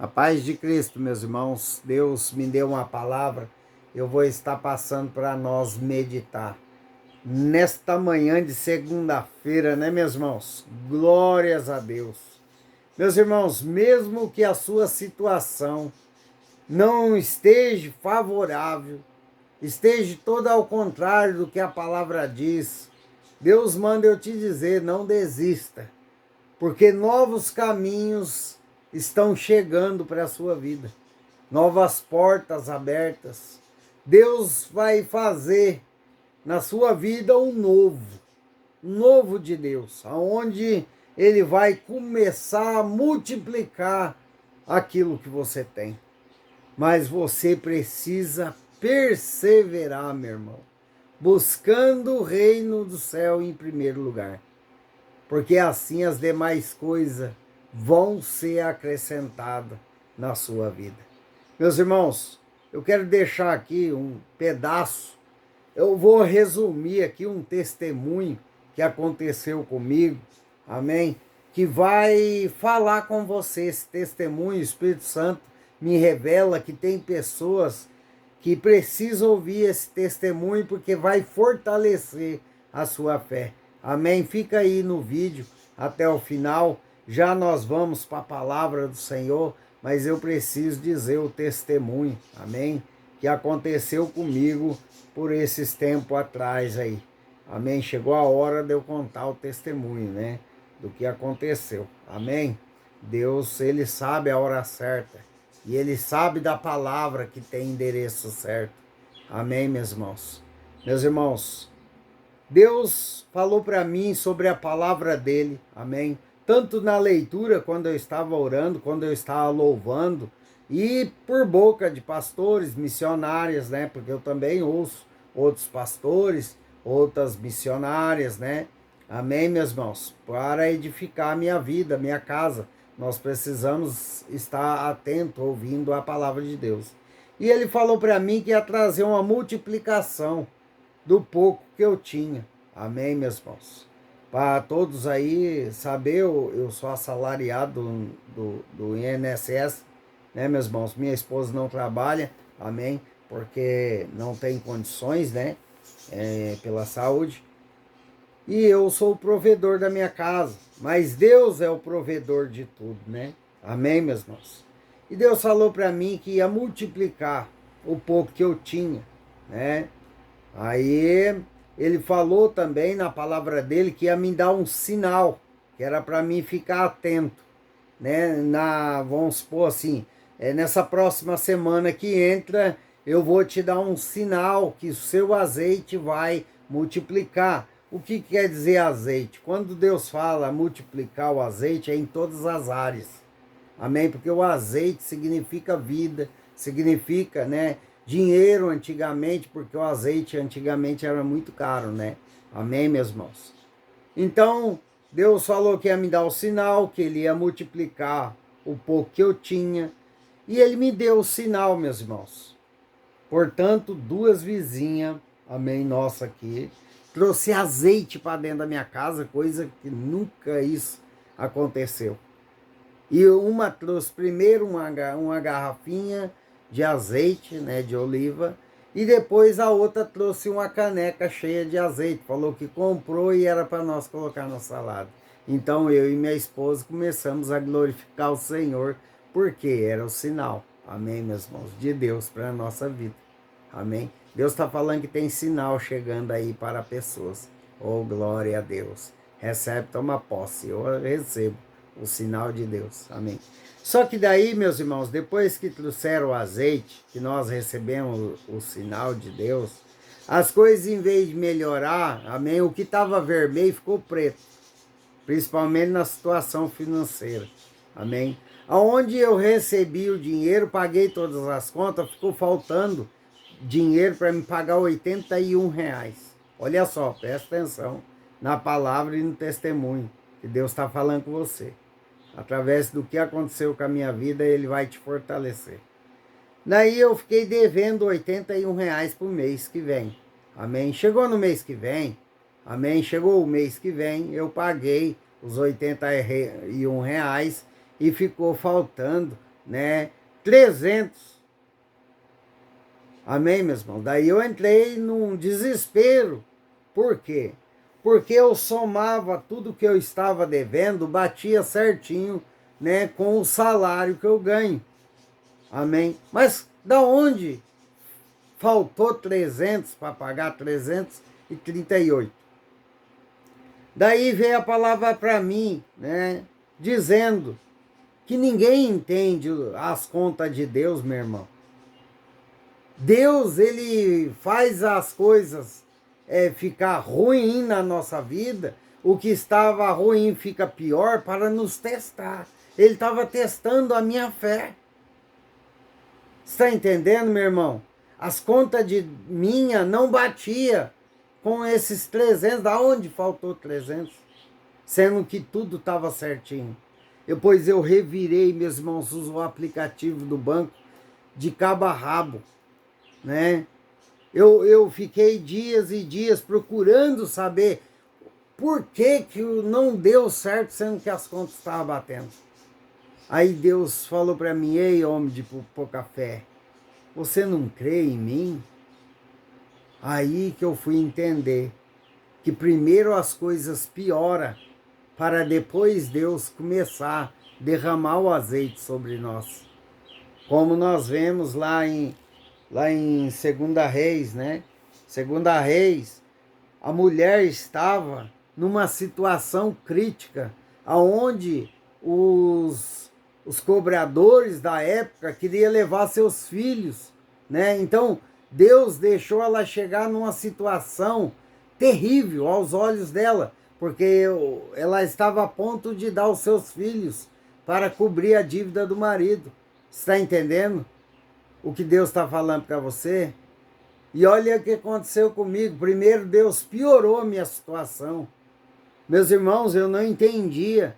A paz de Cristo, meus irmãos. Deus me deu uma palavra, eu vou estar passando para nós meditar. Nesta manhã de segunda-feira, né, meus irmãos? Glórias a Deus. Meus irmãos, mesmo que a sua situação não esteja favorável, esteja toda ao contrário do que a palavra diz, Deus manda eu te dizer, não desista, porque novos caminhos estão chegando para a sua vida, novas portas abertas. Deus vai fazer na sua vida um novo de Deus, aonde Ele vai começar a multiplicar aquilo que você tem. Mas você precisa perseverar, meu irmão, buscando o reino do céu em primeiro lugar, porque assim as demais coisas vão ser acrescentadas na sua vida. Meus irmãos, eu quero deixar aqui um pedaço, eu vou resumir aqui um testemunho que aconteceu comigo, amém? Que vai falar com você. Esse testemunho, o Espírito Santo me revela que tem pessoas que precisam ouvir esse testemunho, porque vai fortalecer a sua fé. Amém? Fica aí no vídeo até o final. Já nós vamos para a palavra do Senhor, mas eu preciso dizer o testemunho, amém? Que aconteceu comigo por esses tempos atrás aí. Amém? Chegou a hora de eu contar o testemunho, né? Do que aconteceu. Amém? Deus, Ele sabe a hora certa. E Ele sabe da palavra que tem endereço certo. Amém, meus irmãos? Meus irmãos, Deus falou para mim sobre a palavra dele, amém? Tanto na leitura, quando eu estava orando, quando eu estava louvando, e por boca de pastores, missionárias, né? Porque eu também ouço outros pastores, outras missionárias, né? Amém, meus irmãos? Para edificar a minha vida, a minha casa, nós precisamos estar atento, ouvindo a palavra de Deus. E ele falou para mim que ia trazer uma multiplicação do pouco que eu tinha. Amém, meus irmãos? Para todos aí saber, eu sou assalariado do INSS, né, meus irmãos? Minha esposa não trabalha, amém? Porque não tem condições, né? Pela saúde. E eu sou o provedor da minha casa, mas Deus é o provedor de tudo, né? Amém, meus irmãos? E Deus falou para mim que ia multiplicar o pouco que eu tinha, né? Aí ele falou também na palavra dele que ia me dar um sinal, que era para mim ficar atento, né? Vamos supor assim, nessa próxima semana que entra, eu vou te dar um sinal que o seu azeite vai multiplicar. O que quer dizer azeite? Quando Deus fala multiplicar o azeite, é em todas as áreas. Amém? Porque o azeite significa vida, significa, né, dinheiro antigamente, porque o azeite antigamente era muito caro, né? Amém, meus irmãos? Então, Deus falou que ia me dar o sinal, que Ele ia multiplicar o pouco que eu tinha, e Ele me deu o sinal, meus irmãos. Portanto, duas vizinhas, amém, nossa aqui, trouxe azeite para dentro da minha casa, coisa que nunca isso aconteceu. E uma trouxe primeiro uma garrafinha de azeite, né, de oliva, e depois a outra trouxe uma caneca cheia de azeite. Falou que comprou e era para nós colocar na salada. Então eu e minha esposa começamos a glorificar o Senhor, porque era o sinal, amém, meus irmãos, de Deus para a nossa vida. Amém? Deus está falando que tem sinal chegando aí para pessoas. Oh, glória a Deus. Recebe, toma posse. Eu recebo o sinal de Deus. Amém. Só que daí, meus irmãos, depois que trouxeram o azeite, que nós recebemos o sinal de Deus, as coisas, em vez de melhorar, amém, o que estava vermelho ficou preto, principalmente na situação financeira, amém. Aonde eu recebi o dinheiro, paguei todas as contas, ficou faltando dinheiro para me pagar R$ 81. Olha só, presta atenção na palavra e no testemunho que Deus está falando com você. Através do que aconteceu com a minha vida, Ele vai te fortalecer. Daí eu fiquei devendo R$ 81 por mês que vem. Amém? Chegou no mês que vem, amém? Chegou o mês que vem, eu paguei os R$ 81 e ficou faltando né? 300. Amém, meus irmãos? Daí eu entrei num desespero. Por quê? Porque eu somava tudo que eu estava devendo, batia certinho, né, com o salário que eu ganho. Amém? Mas da onde faltou 300 para pagar 338? Daí veio a palavra para mim, né, dizendo que ninguém entende as contas de Deus, meu irmão. Deus, ele faz as coisas ficar ruim na nossa vida. O que estava ruim fica pior para nos testar. Ele estava testando a minha fé. Está entendendo, meu irmão? As contas de minha não batia com esses 300. Da onde faltou 300? Sendo que tudo estava certinho. Depois eu revirei, meus irmãos, o aplicativo do banco de cabo a rabo, né? Eu fiquei dias e dias procurando saber por que não deu certo, sendo que as contas estavam batendo. Aí Deus falou para mim: ei, homem de pouca fé, você não crê em mim? Aí que eu fui entender que primeiro as coisas pioram, para depois Deus começar a derramar o azeite sobre nós. Como nós vemos lá em 2 Reis, né? 2 Reis, a mulher estava numa situação crítica, aonde os cobradores da época queriam levar seus filhos, né? Então, Deus deixou ela chegar numa situação terrível aos olhos dela, porque ela estava a ponto de dar os seus filhos para cobrir a dívida do marido. Está entendendo o que Deus está falando para você? E olha o que aconteceu comigo. Primeiro, Deus piorou a minha situação. Meus irmãos, eu não entendia,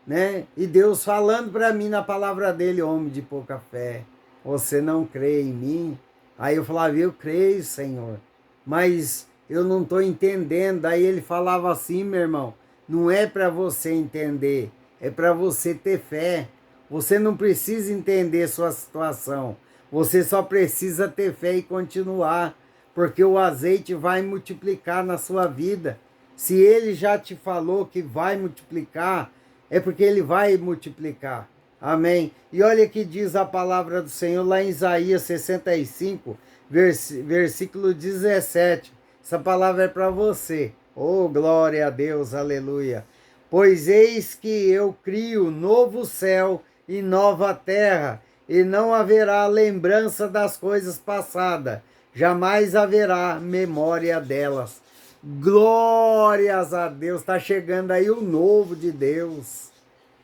né? E Deus falando para mim na palavra dele: homem de pouca fé, você não crê em mim? Aí eu falava: eu creio, Senhor, mas eu não estou entendendo. Aí ele falava assim: meu irmão, não é para você entender, é para você ter fé. Você não precisa entender sua situação. Você só precisa ter fé e continuar, porque o azeite vai multiplicar na sua vida. Se ele já te falou que vai multiplicar, é porque ele vai multiplicar. Amém? E olha que diz a palavra do Senhor lá em Isaías 65, versículo 17. Essa palavra é para você. Oh, glória a Deus, aleluia. Pois eis que eu crio novo céu e nova terra, e não haverá lembrança das coisas passadas, jamais haverá memória delas. Glórias a Deus, está chegando aí o novo de Deus.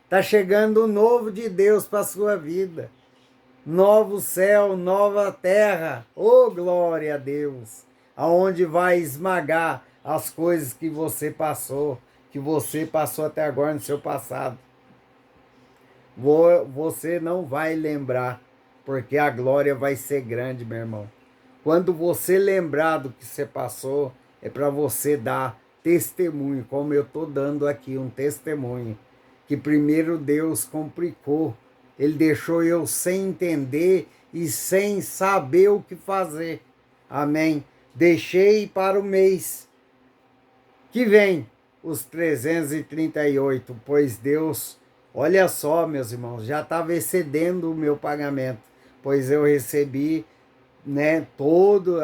Está chegando o novo de Deus para a sua vida. Novo céu, nova terra. Oh, glória a Deus. Aonde vai esmagar as coisas que você passou até agora no seu passado. Você não vai lembrar, porque a glória vai ser grande, meu irmão. Quando você lembrar do que você passou, é para você dar testemunho, como eu estou dando aqui um testemunho, que primeiro Deus complicou, ele deixou eu sem entender e sem saber o que fazer. Amém? Deixei para o mês que vem os 338, pois Deus, olha só, meus irmãos, já estava excedendo o meu pagamento, pois eu recebi, né, todo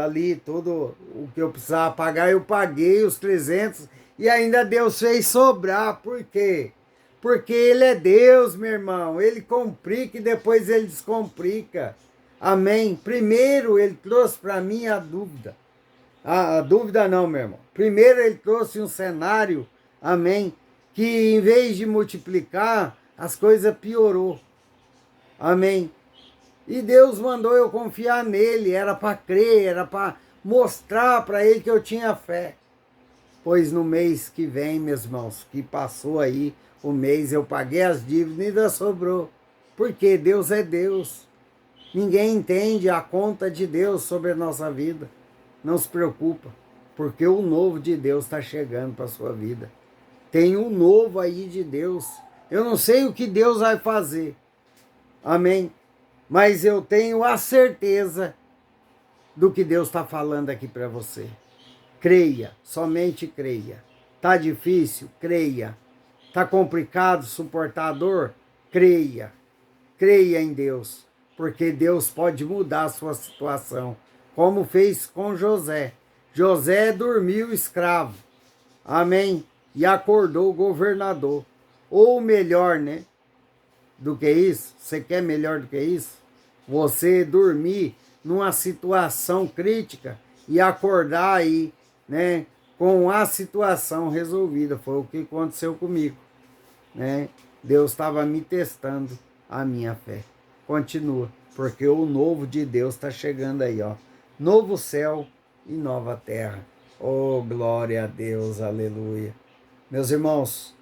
o que eu precisava pagar, eu paguei os 300 e ainda Deus fez sobrar. Por quê? Porque ele é Deus, meu irmão, ele complica e depois ele descomplica. Amém? Primeiro ele trouxe para mim a dúvida. A dúvida não, meu irmão. Primeiro ele trouxe um cenário, amém, que em vez de multiplicar, as coisas piorou. Amém? E Deus mandou eu confiar nele, era para crer, era para mostrar para ele que eu tinha fé. Pois no mês que vem, meus irmãos, que passou aí o mês, eu paguei as dívidas e ainda sobrou. Porque Deus é Deus. Ninguém entende a conta de Deus sobre a nossa vida. Não se preocupa, porque o novo de Deus está chegando para a sua vida. Tem um novo aí de Deus. Eu não sei o que Deus vai fazer, Amém? Mas eu tenho a certeza do que Deus está falando aqui para você. Creia, somente creia. Tá difícil? Creia. Tá complicado suportar a dor? Creia. Creia em Deus, porque Deus pode mudar a sua situação, como fez com José. José dormiu escravo, amém? E acordou governador. Ou melhor, né? Do que isso? Você quer melhor do que isso? Você dormir numa situação crítica e acordar aí, né? Com a situação resolvida. Foi o que aconteceu comigo, né? Deus estava me testando a minha fé. Continua, porque o novo de Deus está chegando aí, ó. Novo céu e nova terra. Oh, glória a Deus, aleluia. Meus irmãos,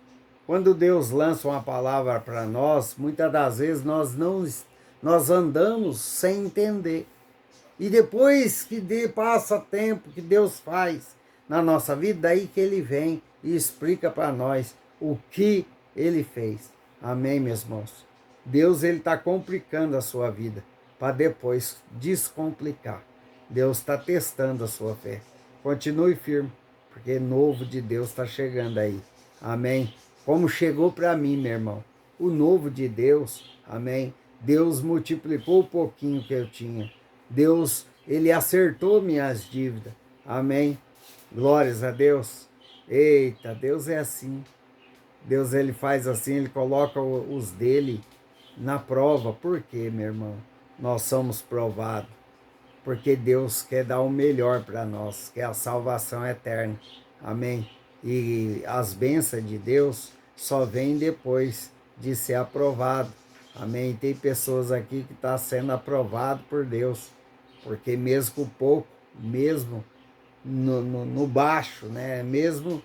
quando Deus lança uma palavra para nós, muitas das vezes nós andamos sem entender. E depois passa tempo que Deus faz na nossa vida, daí que ele vem e explica para nós o que ele fez. Amém, meus irmãos? Deus ele está complicando a sua vida para depois descomplicar. Deus está testando a sua fé. Continue firme, porque novo de Deus está chegando aí. Amém? Como chegou para mim, meu irmão. O novo de Deus, amém? Deus multiplicou o pouquinho que eu tinha. Deus, ele acertou minhas dívidas. Amém? Glórias a Deus. Eita, Deus é assim. Deus, ele faz assim, ele coloca os dele na prova. Por quê, meu irmão? Nós somos provados. Porque Deus quer dar o melhor para nós, que é a salvação eterna. Amém? E as bênçãos de Deus só vêm depois de ser aprovado. Amém? Tem pessoas aqui que estão sendo aprovadas por Deus, porque mesmo com pouco, mesmo no baixo, né? Mesmo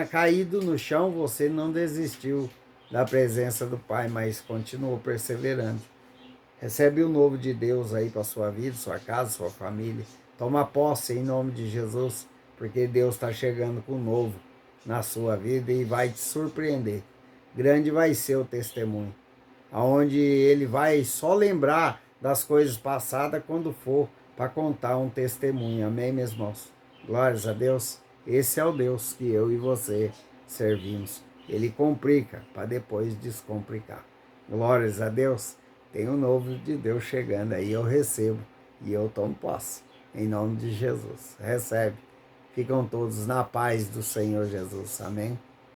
caído no chão, você não desistiu da presença do Pai, mas continuou perseverando. Recebe o novo de Deus aí para sua vida, sua casa, sua família. Toma posse em nome de Jesus, porque Deus está chegando com o novo na sua vida e vai te surpreender. Grande vai ser o testemunho, aonde ele vai só lembrar das coisas passadas quando for para contar um testemunho. Amém, meus irmãos? Glórias a Deus. Esse é o Deus que eu e você servimos. Ele complica para depois descomplicar. Glórias a Deus. Tem um novo de Deus chegando aí, eu recebo e eu tomo posse. Em nome de Jesus. Recebe. Ficam todos na paz do Senhor Jesus. Amém.